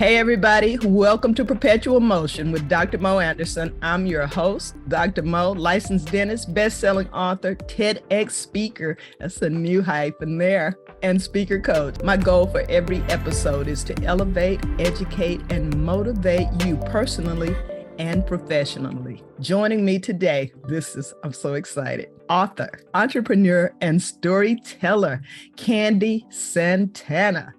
Hey everybody, welcome to Perpetual Motion with Dr. Mo Anderson. I'm your host, Dr. Mo, licensed dentist, best-selling author, TEDx speaker, that's a new hyphen there, and speaker coach. My goal for every episode is to elevate, educate, and motivate you personally and professionally. Joining me today, I'm so excited, author, entrepreneur, and storyteller, Candy Santana.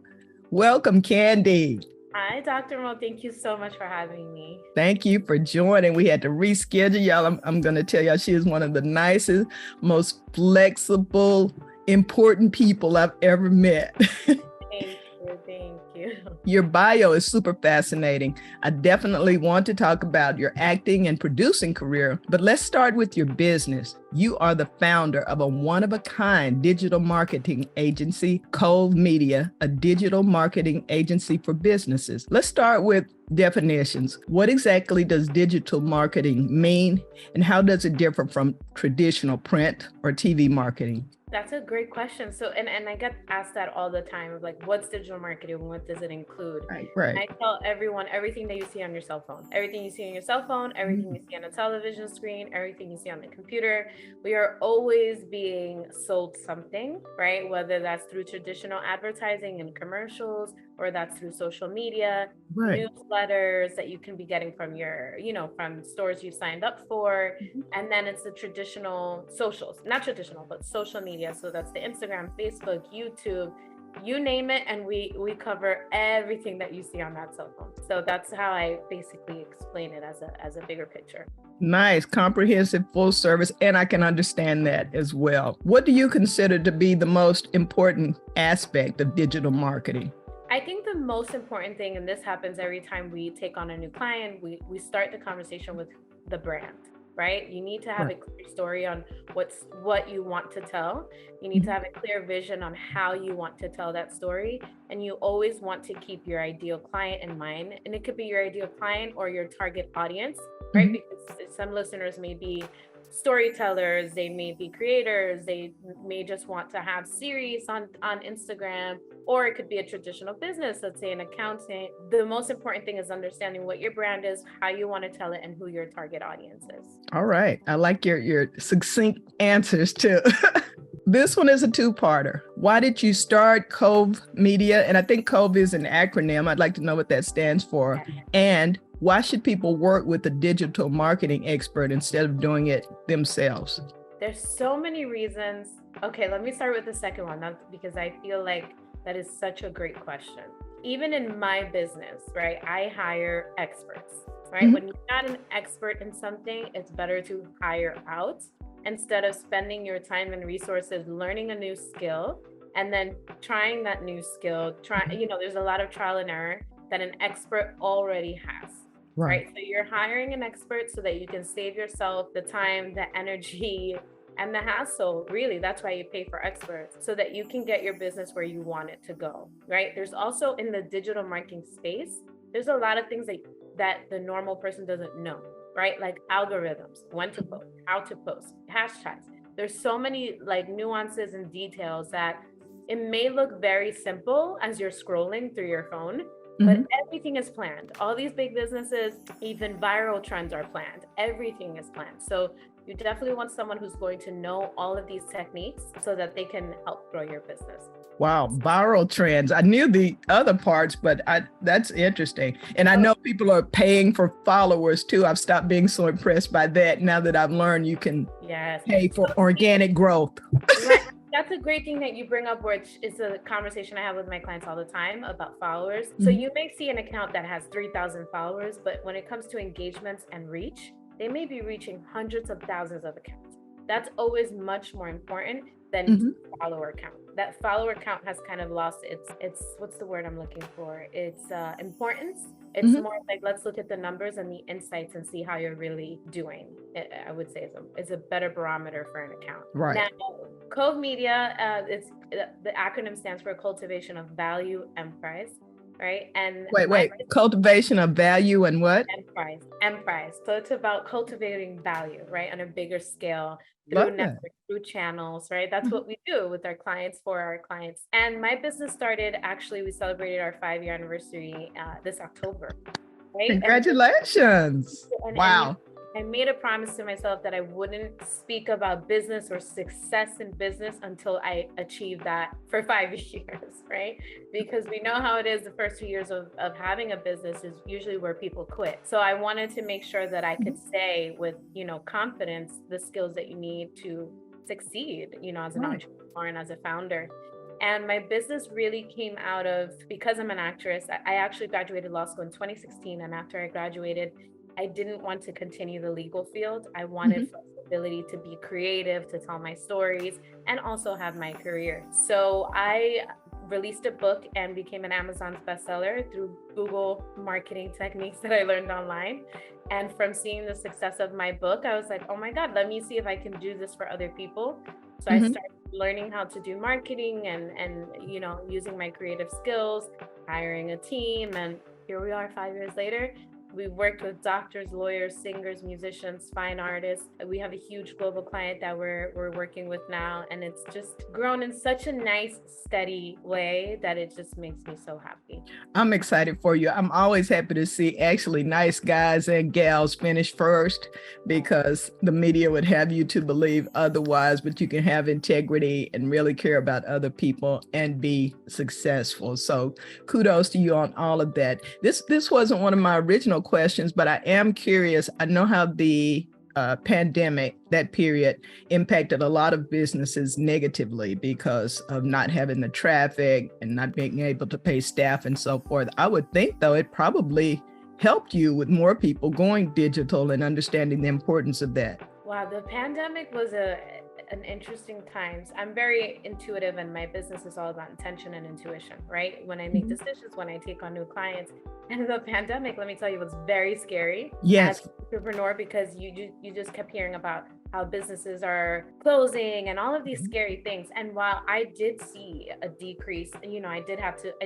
Welcome, Candy. Hi, Dr. Mo. Thank you so much for having me. Thank you for joining. We had to reschedule y'all. I'm going to tell y'all she is one of the nicest, most flexible, important people I've ever met. Thank you. Your bio is super fascinating. I definitely want to talk about your acting and producing career, but let's start with your business. You are the founder of a one-of-a-kind digital marketing agency, C.O.V.E Media, a digital marketing agency for businesses. Let's start with definitions. What exactly does digital marketing mean, and how does it differ from traditional print or TV marketing? That's a great question. So, and I get asked that all the time of like, what's digital marketing? What does it include? Right. And I tell everyone, everything that you see on your cell phone, everything you see on your cell phone, everything you see on a television screen, everything you see on the computer, we are always being sold something, right? Whether that's through traditional advertising and commercials, or that's through social media, newsletters that you can be getting from your, from stores you signed up for. And then it's the traditional socials, not traditional, but social media. So that's the Instagram, Facebook, YouTube, you name it. And we cover everything that you see on that cell phone. So that's how I basically explain it as a bigger picture. Nice, comprehensive, full service, and I can understand that as well. What do you consider to be the most important aspect of digital marketing? I think the most important thing, and this happens every time we take on a new client, we start the conversation with the brand, right? You need to have a clear story on what you want to tell. You need to have a clear vision on how you want to tell that story. And you always want to keep your ideal client in mind. And it could be your ideal client or your target audience, right? Because some listeners may be storytellers, they may be creators, they may just want to have series on Instagram, or it could be a traditional business, let's say an accountant. The most important thing is understanding what your brand is, how you want to tell it, and who your target audience is. All right. I like your succinct answers too. This one is a two-parter. Why did you start C.O.V.E Media? And I think C.O.V.E is an acronym. I'd like to know what that stands for. And why should people work with a digital marketing expert instead of doing it themselves? There's so many reasons. Okay, let me start with the second one, because I feel like that is such a great question. Even in my business, right, I hire experts, right? When you're not an expert in something, it's better to hire out instead of spending your time and resources learning a new skill and then trying that new skill. There's a lot of trial and error that an expert already has. Right. So you're hiring an expert so that you can save yourself the time, the energy, and the hassle. Really, that's why you pay for experts, so that you can get your business where you want it to go. Right. There's also, in the digital marketing space, there's a lot of things that the normal person doesn't know, right? Like algorithms, when to post, how to post, hashtags. There's so many nuances and details that it may look very simple as you're scrolling through your phone, but everything is planned. All these big businesses, even viral trends are planned. Everything is planned. So you definitely want someone who's going to know all of these techniques so that they can help grow your business. Wow, viral trends. I knew the other parts, but that's interesting. And I know people are paying for followers too. I've stopped being so impressed by that now that I've learned you can pay for organic growth. Right. That's a great thing that you bring up, which is a conversation I have with my clients all the time about followers. So you may see an account that has 3,000 followers, but when it comes to engagements and reach, they may be reaching hundreds of thousands of accounts. That's always much more important than follower count. That follower count has kind of lost its what's the word I'm looking for? It's importance. It's more like, let's look at the numbers and the insights and see how you're really doing. I would say it's a better barometer for an account. Right. Now, C.O.V.E Media, the acronym stands for Cultivation of Value and Price. right? And Wait. Cultivation of value and what? Emprise. So it's about cultivating value, right? On a bigger scale through Love that. network, through channels, right? That's what we do with our clients, for our clients. And my business started, actually, we celebrated our 5-year anniversary this October, right? Congratulations. Wow. I made a promise to myself that I wouldn't speak about business or success in business until I achieved that for 5 years, right? Because we know how it is, the first 2 years of having a business is usually where people quit. So I wanted to make sure that I could say with, confidence, the skills that you need to succeed, as an entrepreneur and as a founder. And my business really came out of, because I'm an actress, I actually graduated law school in 2016. And after I graduated, I didn't want to continue the legal field. I wanted flexibility to be creative, to tell my stories, and also have my career. So I released a book and became an Amazon bestseller through Google marketing techniques that I learned online. And from seeing the success of my book, I was like, oh my God, let me see if I can do this for other people. So I started learning how to do marketing and using my creative skills, hiring a team. And here we are 5 years later. We worked with doctors, lawyers, singers, musicians, fine artists. We have a huge global client that we're working with now. And it's just grown in such a nice, steady way that it just makes me so happy. I'm excited for you. I'm always happy to see actually nice guys and gals finish first, because the media would have you to believe otherwise, but you can have integrity and really care about other people and be successful. So kudos to you on all of that. This wasn't one of my original questions, but I am curious. I know how the pandemic, that period, impacted a lot of businesses negatively because of not having the traffic and not being able to pay staff and so forth. I would think, though, it probably helped you with more people going digital and understanding the importance of that. Wow, the pandemic was an interesting times. I'm very intuitive, and my business is all about intention and intuition, right? When I make decisions, when I take on new clients. And the pandemic, let me tell you, was very scary as an entrepreneur, because you just kept hearing about how businesses are closing and all of these scary things. And while I did see a decrease, I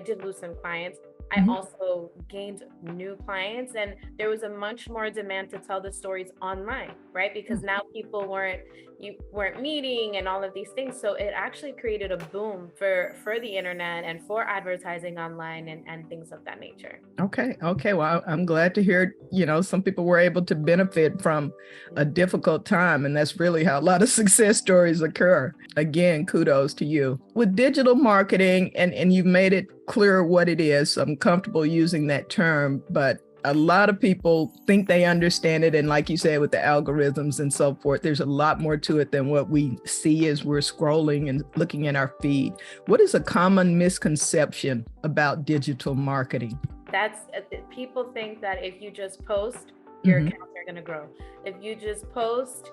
did lose some clients. I also gained new clients, and there was a much more demand to tell the stories online, right? Because now people weren't meeting and all of these things. So it actually created a boom for the internet and for advertising online and things of that nature. Okay. Well, I'm glad to hear, some people were able to benefit from a difficult time. And that's really how a lot of success stories occur. Again, kudos to you. With digital marketing, and you've made it clear what it is, so I'm comfortable using that term, but a lot of people think they understand it. And like you said, with the algorithms and so forth, there's a lot more to it than what we see as we're scrolling and looking at our feed. What is a common misconception about digital marketing? That's people think that if you just post, your accounts are going to grow. If you just post,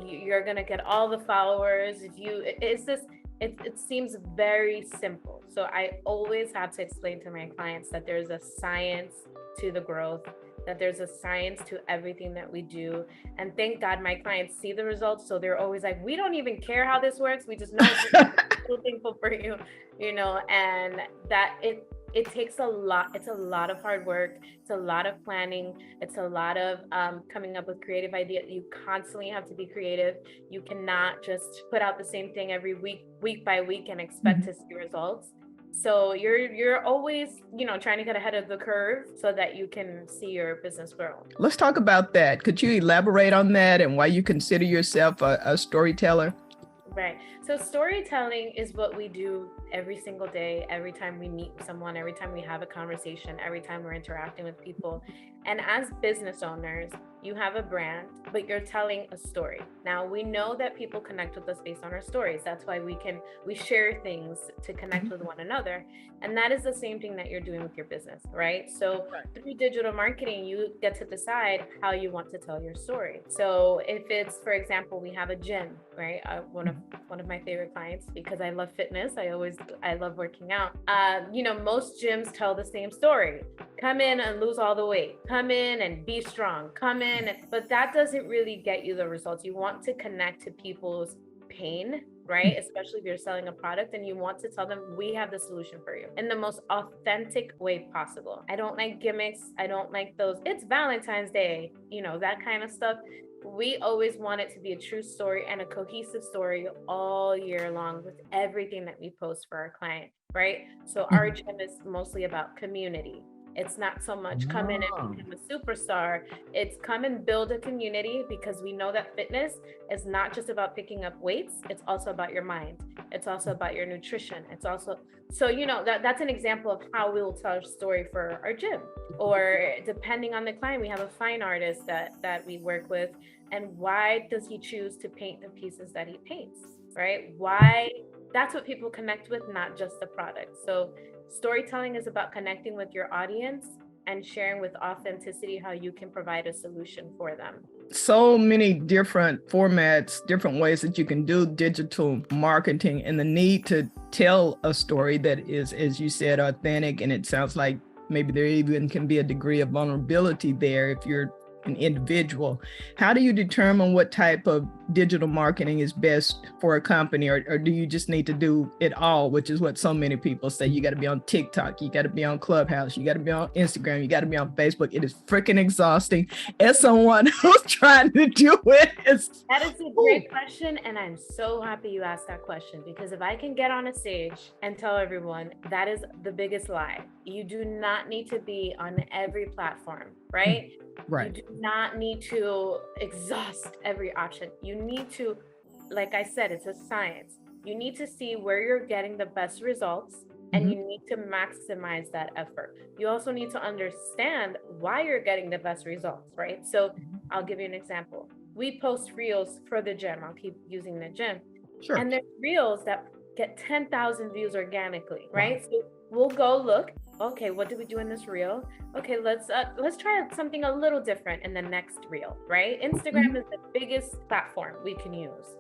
you're going to get all the followers. It seems very simple. So I always have to explain to my clients that there's a science to the growth, that there's a science to everything that we do. And thank God my clients see the results. So they're always like, we don't even care how this works. We just know it's so thankful for you, and that it takes a lot. It's a lot of hard work. It's a lot of planning. It's a lot of coming up with creative ideas. You constantly have to be creative. You cannot just put out the same thing every week by week and expect to see results. So you're always, trying to get ahead of the curve so that you can see your business grow. Let's talk about that. Could you elaborate on that and why you consider yourself a storyteller? Right. So storytelling is what we do every single day, every time we meet someone, every time we have a conversation, every time we're interacting with people. And as business owners, you have a brand, but you're telling a story. Now, we know that people connect with us based on our stories. That's why we share things to connect with one another. And that is the same thing that you're doing with your business, right? So through digital marketing, you get to decide how you want to tell your story. So if it's, for example, we have a gym, right? One of my favorite clients, because I love fitness. I love working out. Most gyms tell the same story. Come in and lose all the weight. Come in and be strong. Come in. But that doesn't really get you the results. You want to connect to people's pain right? Especially if you're selling a product and you want to tell them, we have the solution for you in the most authentic way possible. I don't like gimmicks. I don't like those, it's Valentine's Day, that kind of stuff. We always want it to be a true story and a cohesive story all year long with everything that we post for our client, right? So our gym is mostly about community. It's not so much come in and become a superstar. It's come and build a community, because we know that fitness is not just about picking up weights. It's also about your mind. It's also about your nutrition. It's also, so, that's an example of how we will tell a story for our gym. Or depending on the client, we have a fine artist that we work with. And why does he choose to paint the pieces that he paints, right? Why? That's what people connect with, not just the product. So storytelling is about connecting with your audience and sharing with authenticity how you can provide a solution for them. So many different formats, different ways that you can do digital marketing, and the need to tell a story that is, as you said, authentic. And it sounds like maybe there even can be a degree of vulnerability there if you're an individual. How do you determine what type of digital marketing is best for a company, or do you just need to do it all, which is what so many people say? You got to be on TikTok, you got to be on Clubhouse, you got to be on Instagram, you got to be on Facebook. It is freaking exhausting as someone who's trying to do it. That is a great question, and I'm so happy you asked that question, because if I can get on a stage and tell everyone, that is the biggest lie. You do not need to be on every platform, right? Right. You do not need to exhaust every option. You need to, like I said, it's a science. You need to see where you're getting the best results, and you need to maximize that effort. You also need to understand why you're getting the best results, right? So I'll give you an example. We post reels for the gym. I'll keep using the gym. Sure. And there's reels that get 10,000 views organically, right? Wow. So we'll go look, okay, what did we do in this reel? Okay, let's try something a little different in the next reel, right? Instagram is the biggest platform we can use.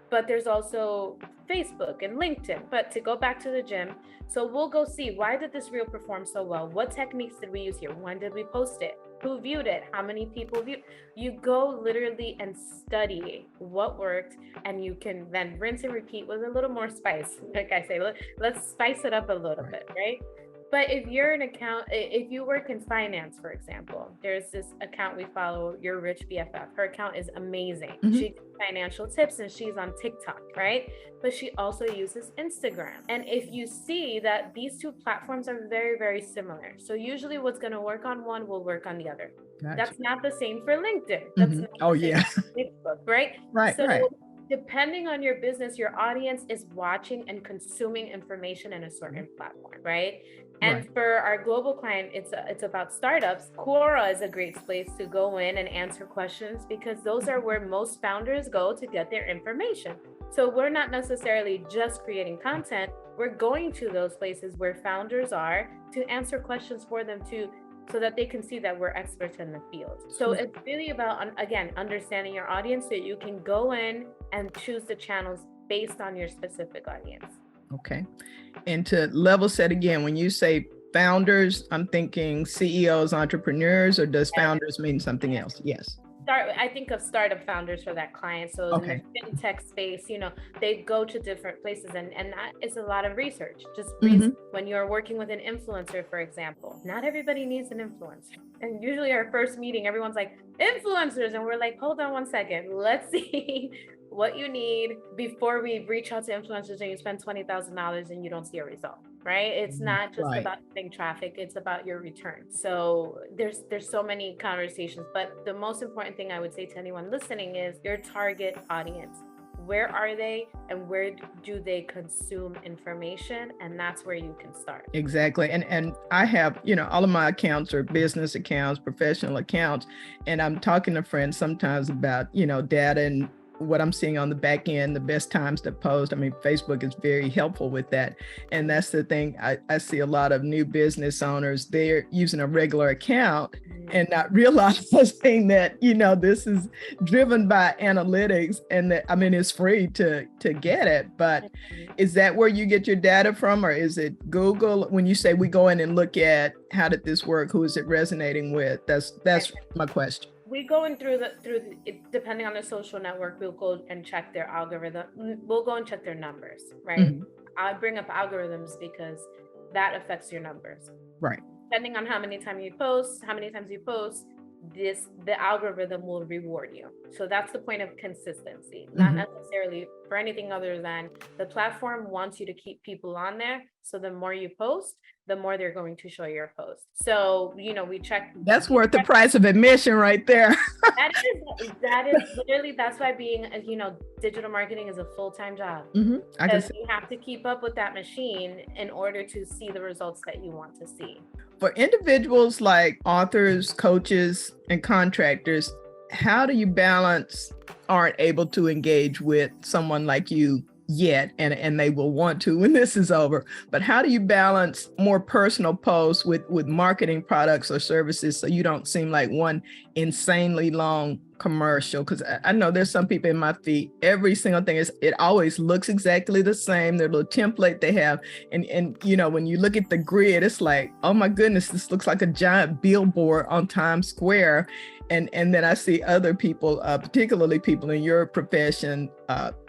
But there's also Facebook and LinkedIn. But to go back to the gym, so we'll go see, why did this reel perform so well? What techniques did we use here? When did we post it? Who viewed it? How many people viewed? You go literally and study what worked, and you can then rinse and repeat with a little more spice. Like I say, let's spice it up a little bit, right? But if you're if you work in finance, for example, there's this account we follow, Your Rich BFF. Her account is amazing. She gives financial tips, and she's on TikTok, right? But she also uses Instagram. And if you see that these two platforms are very, very similar. So usually what's going to work on one will work on the other. Gotcha. That's not the same for LinkedIn. That's not the same for Facebook, right? So depending on your business, your audience is watching and consuming information in a certain platform, right? And for our global client, it's about startups. Quora is a great place to go in and answer questions, because those are where most founders go to get their information. So we're not necessarily just creating content. We're going to those places where founders are to answer questions for them too, so that they can see that we're experts in the field. So it's really about, again, understanding your audience so you can go in and choose the channels based on your specific audience. Okay. And to level set again, when you say founders, I'm thinking CEOs, entrepreneurs, or does founders mean something else? Yes. I think of startup founders for that client. So in the fintech space, they go to different places, and that is a lot of research. Just when you're working with an influencer, for example, not everybody needs an influencer. And usually our first meeting, everyone's like, influencers. And we're like, hold on one second. Let's see what you need before we reach out to influencers and you spend $20,000 and you don't see a result, right? It's not just about getting traffic, it's about your return. So there's so many conversations, but the most important thing I would say to anyone listening is your target audience. Where are they, and where do they consume information? And that's where you can start. Exactly. And I have, all of my accounts are business accounts, professional accounts, and I'm talking to friends sometimes about, data and what I'm seeing on the back end, the best times to post. I mean, Facebook is very helpful with that. And that's the thing. I see a lot of new business owners, they're using a regular account and not realizing that, this is driven by analytics, and that, it's free to get it. But is that where you get your data from, or is it Google? When you say we go in and look at how did this work, who is it resonating with? That's my question. we going through depending on the social network, we'll go and check their algorithm. We'll go and check their numbers, right? Mhm. I bring up algorithms because that affects your numbers. Right. Depending on how many times you post, the algorithm will reward you. So that's the point of consistency, not necessarily for anything other than the platform wants you to keep people on there. So the more you post, the more they're going to show your post. So, we check. That's worth the price of admission right there. that is literally, that's why being, digital marketing is a full-time job. Because you have to keep up with that machine in order to see the results that you want to see. For individuals like authors, coaches, and contractors, how do you balance aren't able to engage with someone like you yet, and they will want to when this is over, but how do you balance more personal posts with marketing products or services so you don't seem like one insanely long commercial? Because I know there's some people in my feed, every single thing it always looks exactly the same, their little template they have, and when you look at the grid, it's like, oh my goodness, this looks like a giant billboard on Times Square. And then I see other people, particularly people in your profession,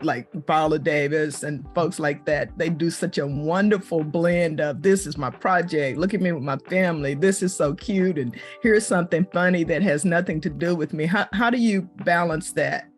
like Paula Davis and folks like that. They do such a wonderful blend of, this is my project, look at me with my family, this is so cute, and here's something funny that has nothing to do with me. How do you balance that?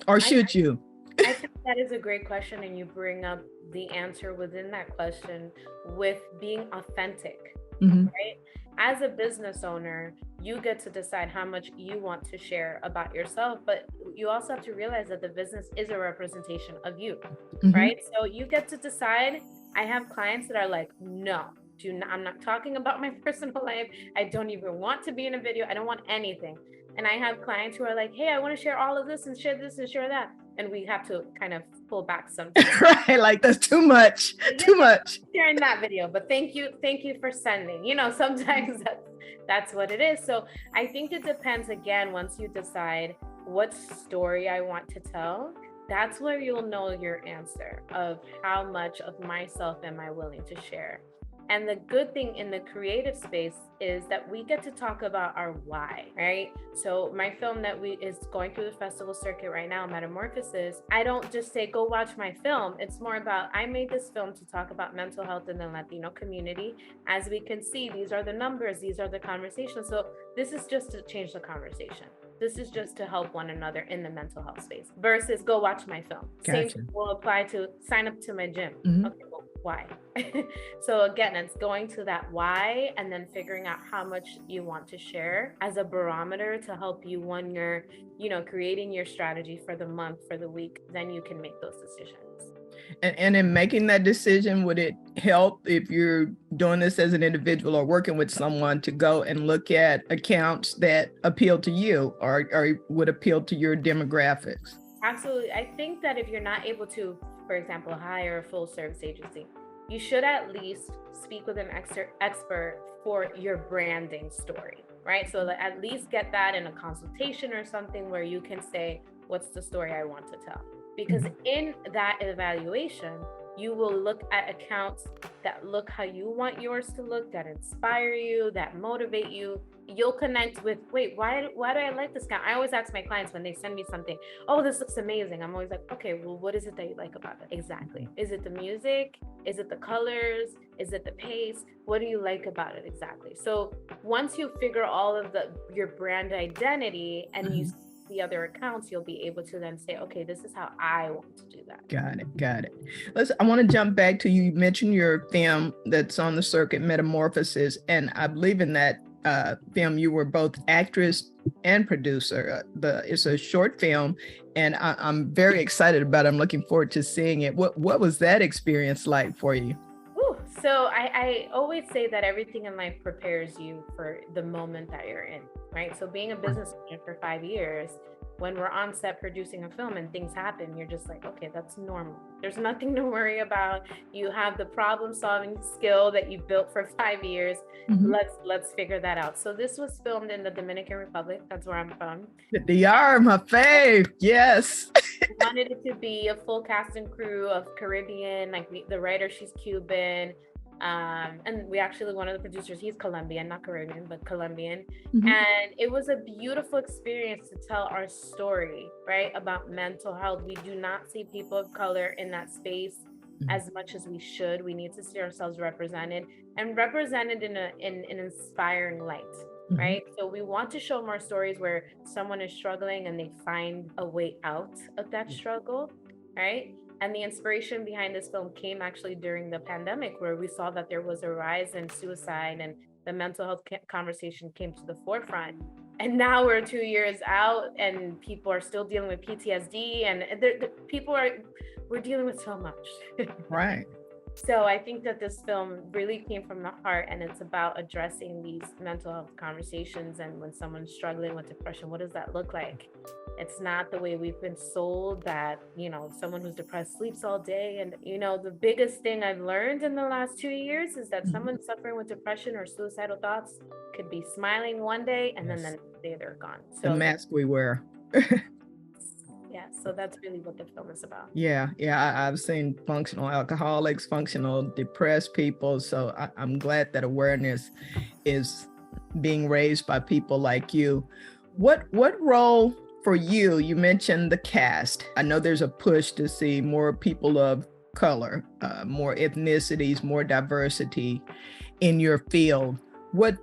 Or should you? I think that is a great question, and you bring up the answer within that question with being authentic, right? As a business owner, you get to decide how much you want to share about yourself, but you also have to realize that the business is a representation of you, right? So you get to decide. I have clients that are like, no, I'm not talking about my personal life. I don't even want to be in a video. I don't want anything. And I have clients who are like, hey, I want to share all of this and share this and share that. And we have to kind of pull back sometimes. Right, like that's too much, too much. Sharing that video, but thank you for sending. Sometimes that's what it is. So I think it depends. Again, once you decide what story I want to tell, that's where you'll know your answer of how much of myself am I willing to share. And the good thing in the creative space is that we get to talk about our why, right? So my film that is going through the festival circuit right now, Metamorphosis, I don't just say, go watch my film. It's more about, I made this film to talk about mental health in the Latino community. As we can see, these are the numbers, these are the conversations. So this is just to change the conversation. This is just to help one another in the mental health space versus go watch my film. Gotcha. Same will apply to sign up to my gym. Okay, well, why? So again, it's going to that why and then figuring out how much you want to share as a barometer to help you when you're, creating your strategy for the month, for the week, then you can make those decisions. And in making that decision, would it help if you're doing this as an individual or working with someone to go and look at accounts that appeal to you or would appeal to your demographics? Absolutely. I think that if you're not able to, for example, hire a full service agency, you should at least speak with an expert for your branding story, right? So at least get that in a consultation or something where you can say, what's the story I want to tell? Because in that evaluation, you will look at accounts that look how you want yours to look, that inspire you, that motivate you. You'll connect with, wait, why do I like this account? I always ask my clients when they send me something, oh, this looks amazing. I'm always like, okay, well, what is it that you like about it? Exactly. Is it the music? Is it the colors? Is it the pace? What do you like about it? Exactly. So once you figure all of your brand identity and you the other accounts, you'll be able to then say, okay, this is how I want to do that. Got it. I want to jump back to, you mentioned your film that's on the circuit, Metamorphosis, and I believe in that film you were both actress and producer. It's a short film, and I'm very excited about it. I'm looking forward to seeing it. What was that experience like for you? So I always say that everything in life prepares you for the moment that you're in, right? So being a business owner for 5 years, when we're on set producing a film and things happen, you're just like, okay, that's normal. There's nothing to worry about. You have the problem solving skill that you built for 5 years. Let's figure that out. So this was filmed in the Dominican Republic. That's where I'm from. The DR, my fave. Yes. I wanted it to be a full cast and crew of Caribbean, like the writer, she's Cuban. And we actually, one of the producers, he's Colombian, not Caribbean, but Colombian. Mhm. And it was a beautiful experience to tell our story, right? About mental health. We do not see people of color in that space as much as we should. We need to see ourselves represented, and represented in an inspiring light, right? So we want to show more stories where someone is struggling and they find a way out of that struggle, right? And the inspiration behind this film came actually during the pandemic, where we saw that there was a rise in suicide and the mental health conversation came to the forefront. And now we're 2 years out and people are still dealing with PTSD, and we're dealing with so much. Right. So I think that this film really came from the heart, and it's about addressing these mental health conversations. And when someone's struggling with depression, what does that look like? It's not the way we've been sold, that, someone who's depressed sleeps all day. And, the biggest thing I've learned in the last 2 years is that someone suffering with depression or suicidal thoughts could be smiling one day and then the next day they're gone. The So mask we wear. yeah, so that's really what the film is about. Yeah. I've seen functional alcoholics, functional depressed people. So I'm glad that awareness is being raised by people like you. What role for you? You mentioned the cast. I know there's a push to see more people of color, more ethnicities, more diversity in your field. What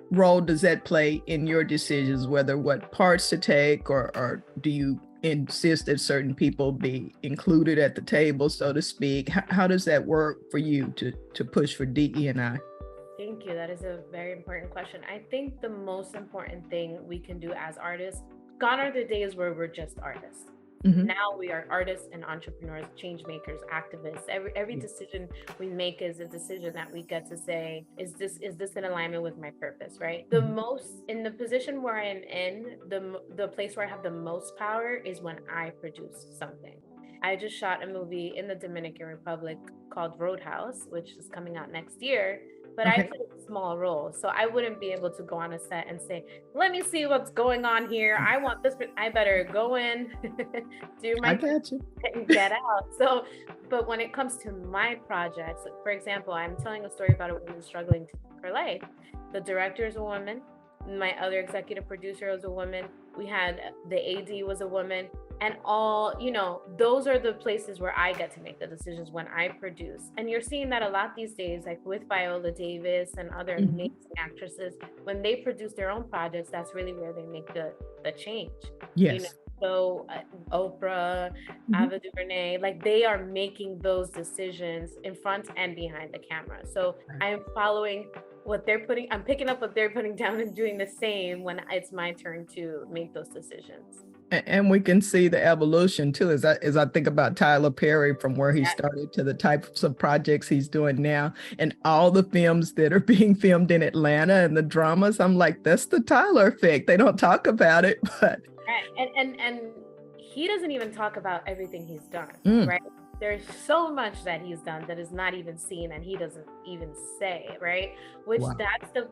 role does that play in your decisions, whether what parts to take, or do you insist that certain people be included at the table, so to speak? How does that work for you to push for DE&I? Thank you. That is a very important question. I think the most important thing we can do as artists, gone are the days where we're just artists. Now we are artists and entrepreneurs, change makers, activists. Every decision we make is a decision that we get to say, is this in alignment with my purpose, right? The most, in the position where I am in, the place where I have the most power is when I produce something. I just shot a movie in the Dominican Republic called Roadhouse, which is coming out next year. But I played a small role, so I wouldn't be able to go on a set and say, let me see what's going on here. I want this, I better go in, do my got you. and get out. So, but when it comes to my projects, for example, I'm telling a story about a woman struggling to take her life. The director is a woman. My other executive producer was a woman. We had the AD was a woman. And all, those are the places where I get to make the decisions when I produce. And you're seeing that a lot these days, like with Viola Davis and other amazing actresses, when they produce their own projects, that's really where they make the change. Yes. So Oprah, Ava DuVernay, like they are making those decisions in front and behind the camera. So I'm following what they're putting, I'm picking up what they're putting down and doing the same when it's my turn to make those decisions. And we can see the evolution too, as I think about Tyler Perry, from where he started to the types of projects he's doing now, and all the films that are being filmed in Atlanta and the dramas. I'm like, that's the Tyler effect. They don't talk about it, but right. And he doesn't even talk about everything he's done, right? There's so much that he's done that is not even seen, and he doesn't even say, right? Which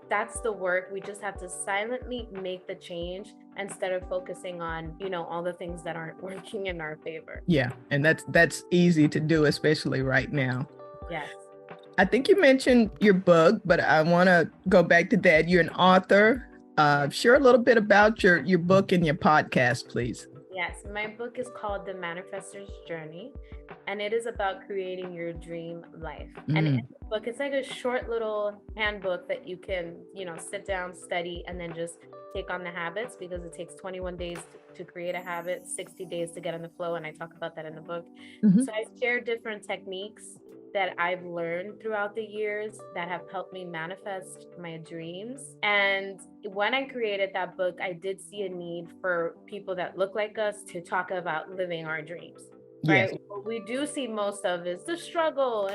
that's the work. We just have to silently make the change instead of focusing on, all the things that aren't working in our favor. Yeah, and that's easy to do, especially right now. Yes. I think you mentioned your book, but I want to go back to that. You're an author. Share a little bit about your book and your podcast, please. Yes, my book is called The Manifestor's Journey, and it is about creating your dream life. And in the book, it's like a short little handbook that you can, sit down, study, and then just take on the habits, because it takes 21 days to create a habit, 60 days to get in the flow. And I talk about that in the book. So I share different techniques that I've learned throughout the years that have helped me manifest my dreams. And when I created that book, I did see a need for people that look like us to talk about living our dreams. Right? Yes. What we do see most of is the struggle,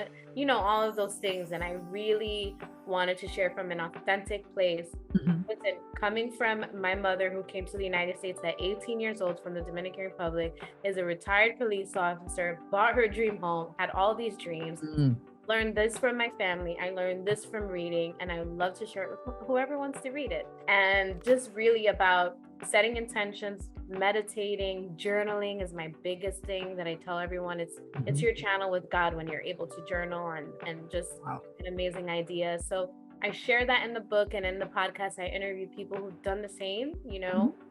all of those things. And I really wanted to share from an authentic place. Listen, coming from my mother, who came to the United States at 18 years old from the Dominican Republic, is a retired police officer, bought her dream home, had all these dreams, learned this from my family. I learned this from reading, and I would love to share it with whoever wants to read it. And just really about setting intentions, meditating, journaling is my biggest thing that I tell everyone. It's your channel with God when you're able to journal and just an amazing idea. So I share that in the book, and in the podcast, I interview people who've done the same,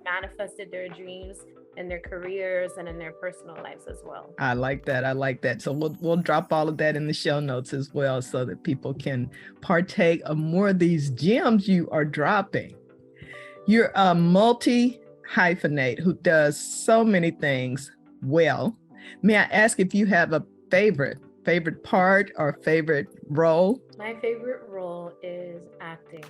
manifested their dreams in their careers and in their personal lives as well. I like that. So we'll drop all of that in the show notes as well, so that people can partake of more of these gems you are dropping. You're a multi-hyphenate who does so many things well. May I ask if you have a favorite part or favorite role? My favorite role is acting,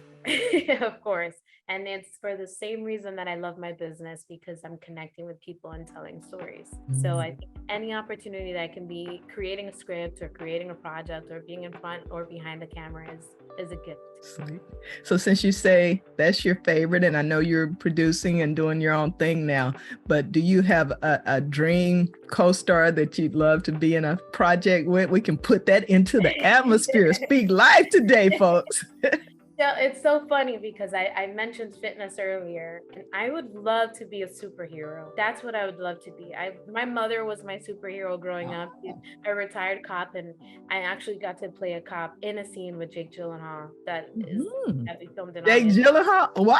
of course. And it's for the same reason that I love my business, because I'm connecting with people and telling stories. So I think any opportunity that I can be creating a script or creating a project or being in front or behind the camera is a gift. Sweet. So since you say that's your favorite, and I know you're producing and doing your own thing now, but do you have a dream co-star that you'd love to be in a project with? We can put that into the atmosphere. Speak live today, folks. Yeah, it's so funny because I mentioned fitness earlier, and I would love to be a superhero. That's what I would love to be. My mother was my superhero growing up. She's a retired cop, and I actually got to play a cop in a scene with Jake Gyllenhaal that we filmed in Jake August. Gyllenhaal? Wow.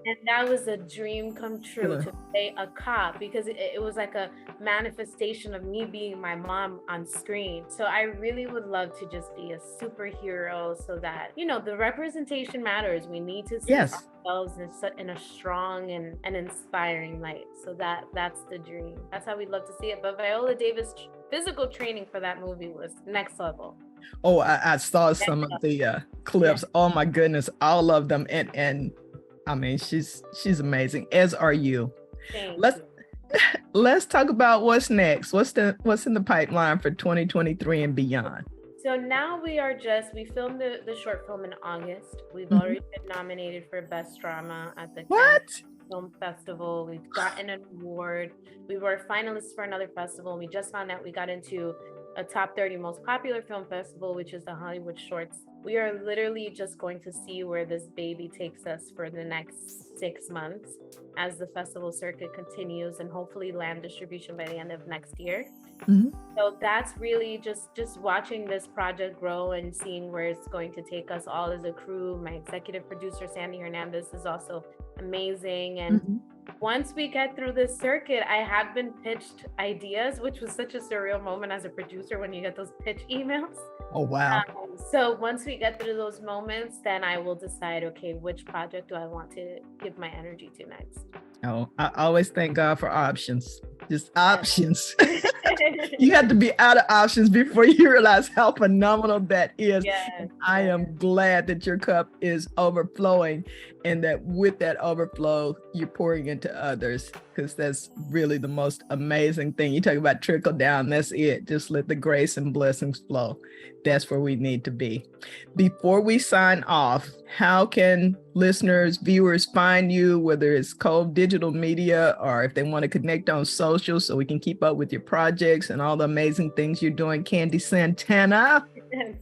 And that was a dream come true to play a cop, because it was like a manifestation of me being my mom on screen. So I really would love to just be a superhero, so that, the representation matters. We need to see ourselves in a strong and inspiring light. So that's the dream. That's how we'd love to see it. But Viola Davis' physical training for that movie was next level. Oh, I saw some of the clips. Yeah. Oh my goodness, all of them, and I mean, she's amazing. As are you. Let's talk about what's next. What's in the pipeline for 2023 and beyond? So now we filmed the short film in August. We've already been nominated for Best Drama at the CashApp Film Festival. We've gotten an award. We were finalists for another festival. We just found out we got into a top 30 most popular film festival, which is the Hollywood Shorts. We are literally just going to see where this baby takes us for the next 6 months as the festival circuit continues, and hopefully land distribution by the end of next year. So that's really just watching this project grow and seeing where it's going to take us all as a crew. My executive producer, Sandy Hernandez, is also amazing. And once we get through this circuit, I have been pitched ideas, which was such a surreal moment as a producer when you get those pitch emails. Oh, wow. So once we get through those moments, then I will decide, okay, which project do I want to give my energy to next? Oh, I always thank God for options. Just options. You have to be out of options before you realize how phenomenal that is. Yes. I am glad that your cup is overflowing, and that with that overflow, you're pouring into others, because that's really the most amazing thing. You talk about trickle down, that's it. Just let the grace and blessings flow. That's where we need to be. Before we sign off, how can listeners, viewers find you, whether it's C.O.V.E. Digital Media, or if they want to connect on social so we can keep up with your projects and all the amazing things you're doing, Candy Santana?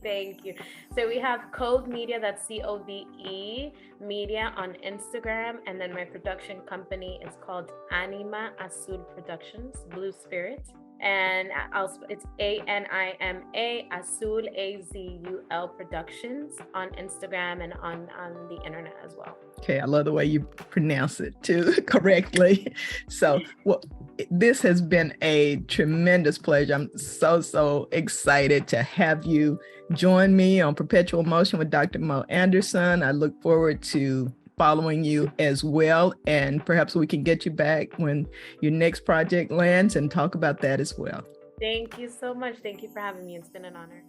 Thank you. So we have C.O.V.E. Media, that's C.O.V.E. Media on Instagram. And then my production company is called Anima Azul Productions, Blue Spirit. And it's ANIMA Azul AZUL Productions on Instagram and on the internet as well. Okay, I love the way you pronounce it too correctly. So, well, this has been a tremendous pleasure. I'm so excited to have you join me on Perpetual Motion with Dr. Mo Anderson. I look forward to following you as well, and perhaps we can get you back when your next project lands and talk about that as well. Thank you so much. Thank you for having me. It's been an honor.